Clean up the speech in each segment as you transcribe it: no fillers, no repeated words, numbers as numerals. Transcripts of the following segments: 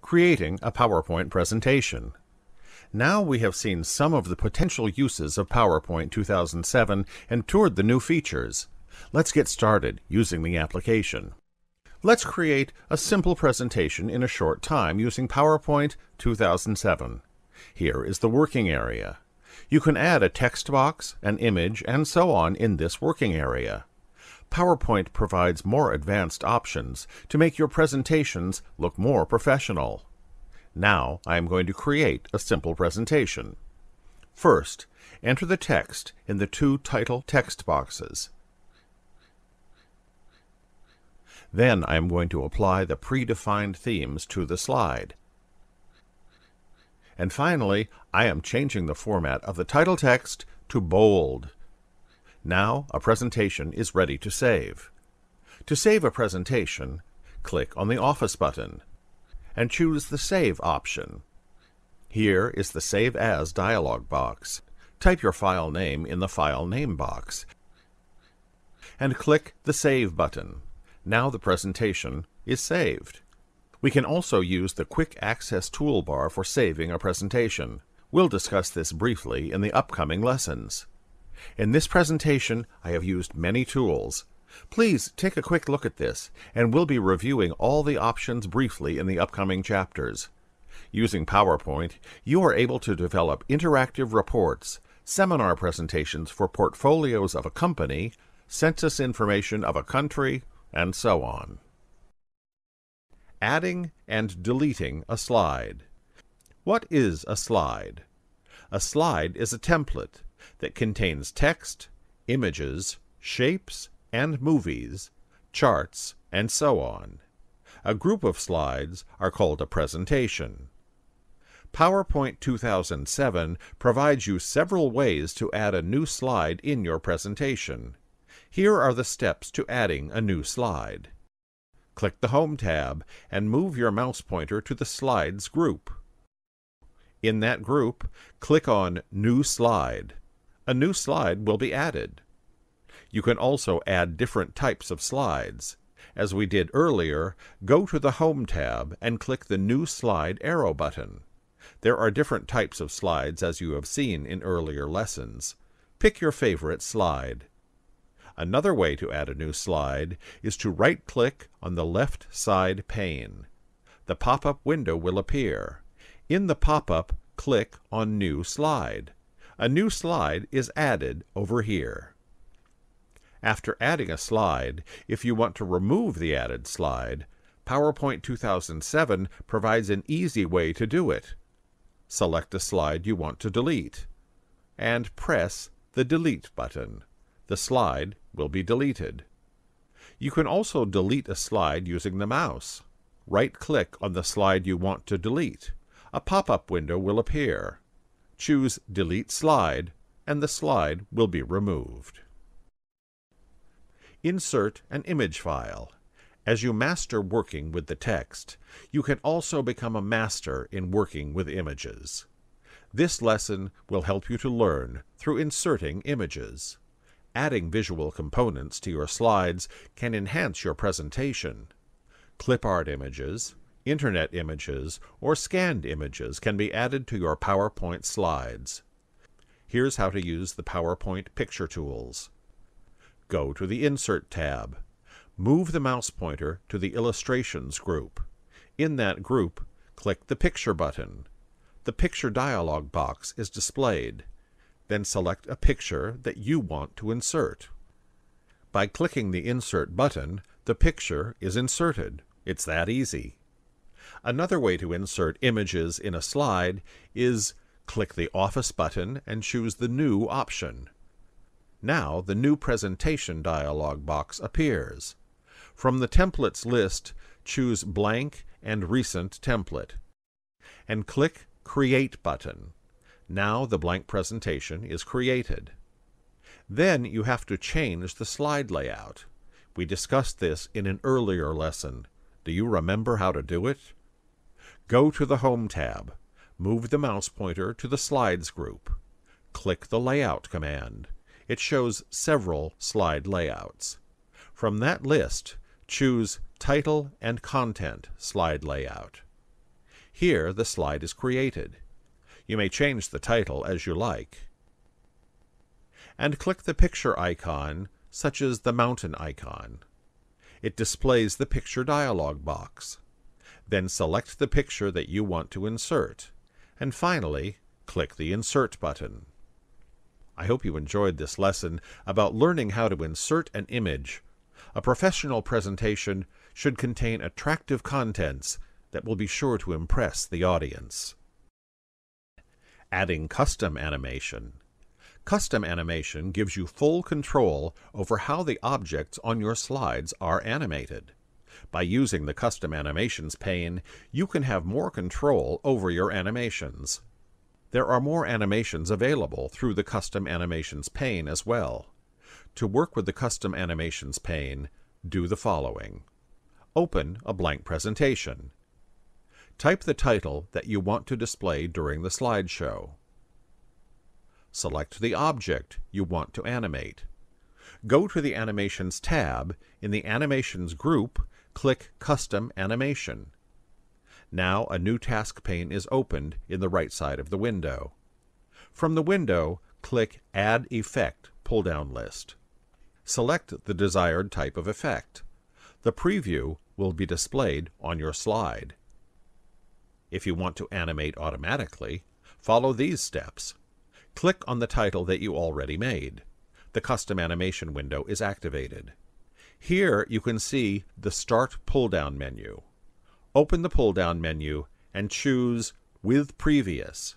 Creating a PowerPoint presentation. Now we have seen some of the potential uses of PowerPoint 2007 and toured the new features. Let's get started using the application. Let's create a simple presentation in a short time using PowerPoint 2007. Here is the working area. You can add a text box, an image, and so on in this working area. PowerPoint provides more advanced options to make your presentations look more professional. Now I am going to create a simple presentation. First, enter the text in the two title text boxes. Then I am going to apply the predefined themes to the slide. And finally, I am changing the format of the title text to bold. Now a presentation is ready to save. To save a presentation, click on the Office button and choose the Save option. Here is the Save As dialog box. Type your file name in the File Name box and click the Save button. Now the presentation is saved. We can also use the Quick Access toolbar for saving a presentation. We'll discuss this briefly in the upcoming lessons. In this presentation, I have used many tools. Please take a quick look at this, and we'll be reviewing all the options briefly in the upcoming chapters. Using PowerPoint, you are able to develop interactive reports, seminar presentations for portfolios of a company, census information of a country, and so on. Adding and deleting a slide. What is a slide? A slide is a template that contains text, images, shapes, and movies, charts, and so on. A group of slides are called a presentation. PowerPoint 2007 provides you several ways to add a new slide in your presentation. Here are the steps to adding a new slide. Click the Home tab and move your mouse pointer to the Slides group. In that group, click on New Slide. A new slide will be added. You can also add different types of slides. As we did earlier, go to the Home tab and click the New Slide arrow button. There are different types of slides as you have seen in earlier lessons. Pick your favorite slide. Another way to add a new slide is to right-click on the left side pane. The pop-up window will appear. In the pop-up, click on New Slide. A new slide is added over here. After adding a slide, if you want to remove the added slide, PowerPoint 2007 provides an easy way to do it. Select a slide you want to delete, and press the Delete button. The slide will be deleted. You can also delete a slide using the mouse. Right-click on the slide you want to delete. A pop-up window will appear. Choose Delete Slide, and the slide will be removed. Insert an image file. As you master working with the text, you can also become a master in working with images. This lesson will help you to learn through inserting images. Adding visual components to your slides can enhance your presentation. Clip art images, internet images, or scanned images can be added to your PowerPoint slides. Here's how to use the PowerPoint picture tools. Go to the Insert tab. Move the mouse pointer to the Illustrations group. In that group, click the Picture button. The Picture dialog box is displayed. Then select a picture that you want to insert. By clicking the Insert button, the picture is inserted. It's that easy. Another way to insert images in a slide is click the Office button and choose the New option. Now the New Presentation dialog box appears. From the Templates list, choose Blank and Recent Template, and click Create button. Now the blank presentation is created. Then you have to change the slide layout. We discussed this in an earlier lesson. Do you remember how to do it? Go to the Home tab. Move the mouse pointer to the Slides group. Click the Layout command. It shows several slide layouts. From that list, choose Title and Content slide layout. Here the slide is created. You may change the title as you like. And click the picture icon, such as the mountain icon. It displays the picture dialog box. Then select the picture that you want to insert, and finally, click the Insert button. I hope you enjoyed this lesson about learning how to insert an image. A professional presentation should contain attractive contents that will be sure to impress the audience. Adding custom animation. Custom animation gives you full control over how the objects on your slides are animated. By using the Custom Animations pane, you can have more control over your animations. There are more animations available through the Custom Animations pane as well. To work with the Custom Animations pane, do the following. Open a blank presentation. Type the title that you want to display during the slideshow. Select the object you want to animate. Go to the Animations tab. In the Animations group, click Custom Animation. Now a new task pane is opened in the right side of the window. From the window, click Add Effect pull-down list. Select the desired type of effect. The preview will be displayed on your slide. If you want to animate automatically, follow these steps. Click on the title that you already made. The Custom Animation window is activated. Here you can see the Start pull-down menu. Open the pull-down menu and choose With Previous.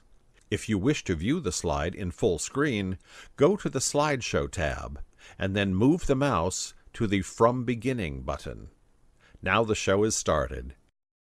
If you wish to view the slide in full screen, go to the Slideshow tab and then move the mouse to the From Beginning button. Now the show is started.